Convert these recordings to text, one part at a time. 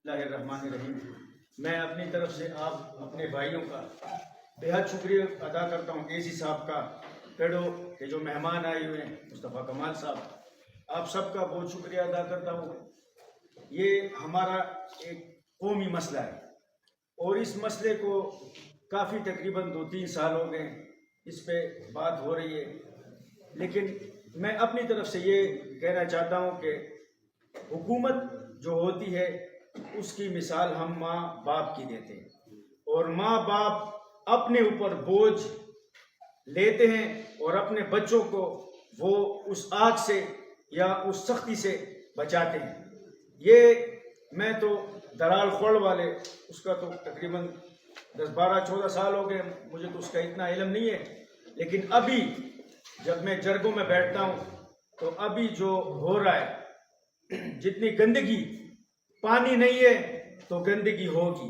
اللہ الرحمن الرحیم۔ میں اپنی طرف سے آپ اپنے بھائیوں کا بہت شکریہ ادا کرتا ہوں، اے سی صاحب کا، پیڑو کے جو مہمان آئے ہوئے ہیں، مصطفیٰ کمال صاحب، آپ سب کا بہت شکریہ ادا کرتا ہوں۔ یہ ہمارا ایک قومی مسئلہ ہے اور اس مسئلے کو کافی تقریباً 2-3 سال ہو گئے اس پہ بات ہو رہی ہے، لیکن میں اپنی طرف سے یہ کہنا چاہتا ہوں کہ حکومت جو ہوتی ہے اس کی مثال ہم ماں باپ کی دیتے ہیں، اور ماں باپ اپنے اوپر بوجھ لیتے ہیں اور اپنے بچوں کو وہ اس آگ سے یا اس سختی سے بچاتے ہیں۔ یہ میں تو درال خوڑ والے اس کا تو تقریباً 10-12-14 سال ہو گئے، مجھے تو اس کا اتنا علم نہیں ہے، لیکن ابھی جب میں جرگوں میں بیٹھتا ہوں تو ابھی جو ہو رہا ہے، جتنی گندگی، پانی نہیں ہے تو گندگی ہوگی،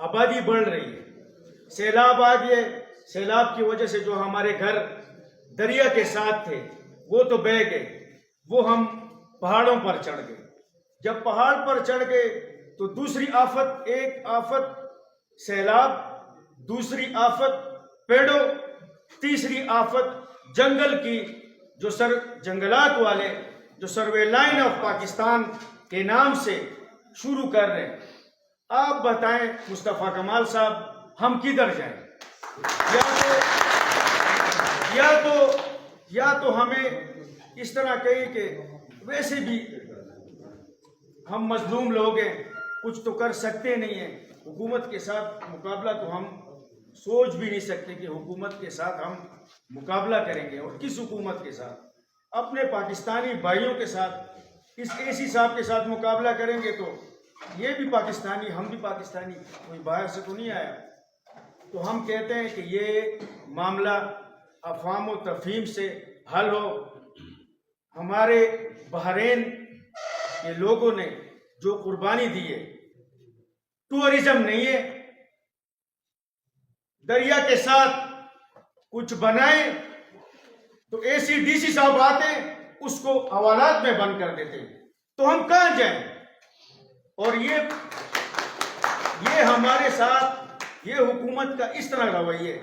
آبادی بڑھ رہی ہے، سیلاب آ گئے، سیلاب کی وجہ سے جو ہمارے گھر دریا کے ساتھ تھے وہ تو بہہ گئے، وہ ہم پہاڑوں پر چڑھ گئے، جب پہاڑ پر چڑھ گئے تو دوسری آفت، ایک آفت سیلاب، دوسری آفت پیڑوں، تیسری آفت جنگل کی، جو جنگلات والے جو سروے لائن آف پاکستان کے نام سے شروع کر رہے ہیں۔ آپ بتائیں مصطفیٰ کمال صاحب، ہم کدھر جائیں؟ یا تو ہمیں اس طرح کہیں کہ ویسے بھی ہم مظلوم لوگ ہیں، کچھ تو کر سکتے نہیں ہیں، حکومت کے ساتھ مقابلہ تو ہم سوچ بھی نہیں سکتے کہ حکومت کے ساتھ ہم مقابلہ کریں گے، اور کس حکومت کے ساتھ؟ اپنے پاکستانی بھائیوں کے ساتھ، اس اے سی صاحب کے ساتھ مقابلہ کریں گے تو یہ بھی پاکستانی، ہم بھی پاکستانی، کوئی باہر سے تو نہیں آیا۔ تو ہم کہتے ہیں کہ یہ معاملہ افہام و تفہیم سے حل ہو۔ ہمارے بحرین کے لوگوں نے جو قربانی دی ہے، ٹورزم نہیں ہے، دریا کے ساتھ کچھ بنائیں تو اے سی ڈی سی صاحب آتے اس کو حوالات میں بند کر دیتے، تو ہم کہاں جائیں؟ اور یہ ہمارے ساتھ یہ حکومت کا اس طرح رویہ،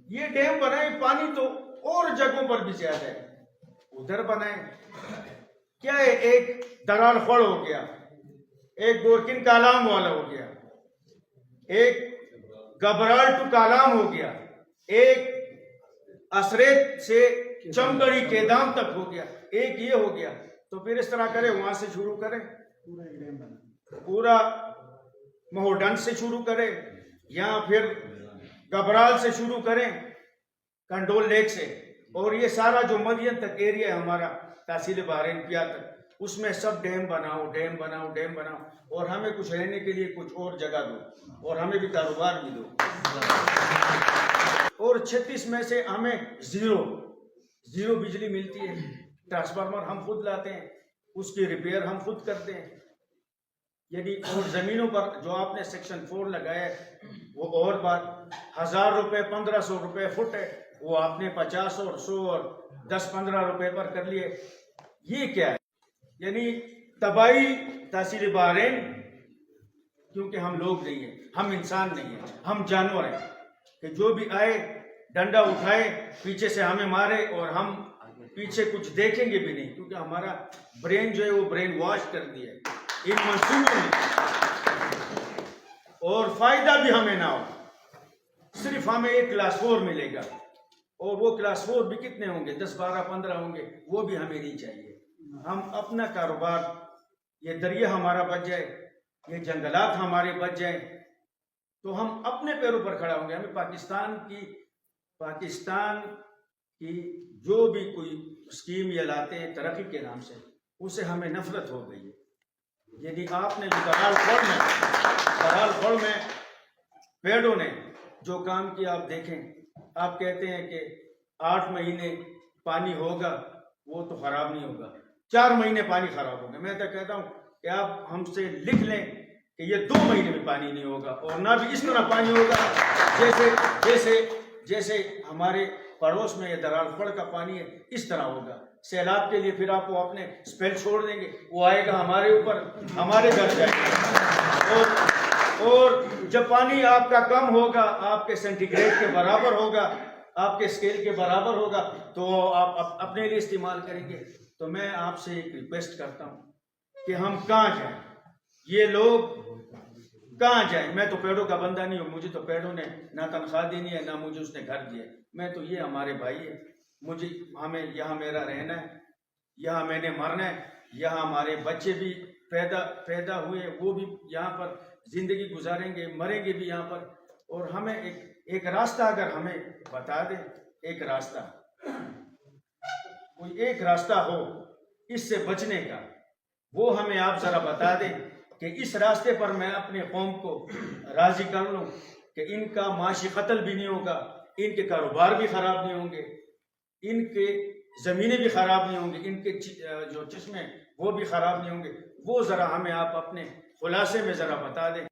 یہ ڈیم بنائیں، پانی تو اور جگہوں پر بھی زیادہ ہے، ادھر بنائیں، کیا ہے؟ ایک درال خوڑ ہو گیا، ایک گورکن کالام والا ہو گیا، ایک گبرال ٹو کالام ہو گیا، ایک اسریت سے چمکڑی کے دام تک ہو گیا، ایک یہ ہو گیا، تو پھر اس طرح کریں، وہاں سے شروع کریں، پورا مہوڈن سے شروع کریں، یا پھر گبرال سے شروع کریں، کنڈول لیک سے، اور یہ سارا جو مدین تک ایریا ہے ہمارا، تحصیل بحرین پیا تک، اس میں سب ڈیم بناؤ، ڈیم بناؤ، ڈیم بناؤ، اور ہمیں کچھ رہنے کے لیے کچھ اور جگہ دو، اور ہمیں بھی کاروبار بھی دو۔ اور 36 میں سے ہمیں زیرو بجلی ملتی ہے، ٹرانسفارمر ہم خود لاتے ہیں، اس کی ریپیئر ہم خود کرتے ہیں، یعنی اور زمینوں پر جو آپ نے سیکشن 4 لگایا ہے وہ اور بات، 1000 روپے 1500 روپے فٹ ہے، وہ آپ نے 50 اور 100 اور 10-15 روپے پر کر لیے، یہ کیا ہے؟ یعنی تباہی تحصیل بحرین، کیونکہ ہم لوگ نہیں ہیں، ہم انسان نہیں ہیں، ہم جانور ہیں، کہ جو بھی آئے ڈنڈا اٹھائے پیچھے سے ہمیں مارے، اور ہم پیچھے کچھ دیکھیں گے بھی نہیں، کیونکہ ہمارا برین جو ہے وہ برین واش کر دیا ہے ان منصوبوں میں، اور فائدہ بھی ہمیں نہ ہو، صرف ہمیں ایک کلاس 4 ملے گا، اور وہ کلاس 4 بھی کتنے ہوں گے؟ 10-12-15 ہوں گے، وہ بھی ہمیں نہیں چاہیے۔ ہم اپنا کاروبار، یہ دریا ہمارا بچ جائے، یہ جنگلات ہمارے بچ جائیں، تو ہم اپنے پیروں پر کھڑا ہوں گے۔ ہمیں پاکستان کی جو بھی کوئی اسکیم یہ لاتے ہیں ترقی کے نام سے، اسے ہمیں نفرت ہو گئی ہے۔ یعنی آپ نے جو درال خوڑ میں پیڑوں نے جو کام کیا، آپ دیکھیں، آپ کہتے ہیں کہ 8 مہینے پانی ہوگا، وہ تو خراب نہیں ہوگا، 4 مہینے پانی خراب ہوگا۔ میں تو کہتا ہوں کہ آپ ہم سے لکھ لیں کہ یہ 2 مہینے میں پانی نہیں ہوگا، اور نہ بھی اس طرح پانی ہوگا جیسے ہمارے پڑوس میں یہ درال خوڑ کا پانی ہے، اس طرح ہوگا۔ سیلاب کے لیے پھر آپ وہ اپنے اسپیل چھوڑ دیں گے، وہ آئے گا ہمارے اوپر، ہمارے گھر جائے گا۔ اور جب پانی آپ کا کم ہوگا، آپ کے سینٹی گریڈ کے برابر ہوگا، آپ کے اسکیل کے برابر ہوگا، تو آپ اپنے لیے استعمال کریں گے۔ تو میں آپ سے ایک ریکویسٹ کرتا ہوں کہ ہم کہاں جائیں، یہ لوگ کہاں جائیں؟ میں تو پیڑوں کا بندہ نہیں ہوں، مجھے تو پیڑوں نے نہ تنخواہ دینی ہے، نہ مجھے اس نے گھر دیا ہے۔ میں تو یہ ہمارے بھائی ہے، ہمیں یہاں میرا رہنا ہے، یہاں میں نے مرنا ہے، یہاں ہمارے بچے بھی پیدا ہوئے، وہ بھی یہاں پر زندگی گزاریں گے، مریں گے بھی یہاں پر۔ اور ہمیں ایک راستہ اگر ہمیں بتا دیں، ایک راستہ، کوئی ایک راستہ ہو اس سے بچنے کا، وہ ہمیں آپ ذرا بتا دیں کہ اس راستے پر میں اپنے قوم کو راضی کر لوں کہ ان کا معاشی قتل بھی نہیں ہوگا، ان کے کاروبار بھی خراب نہیں ہوں گے، ان کے زمینیں بھی خراب نہیں ہوں گی، ان کے جو چشمے وہ بھی خراب نہیں ہوں گے۔ وہ ذرا ہمیں آپ اپنے خلاصے میں ذرا بتا دیں۔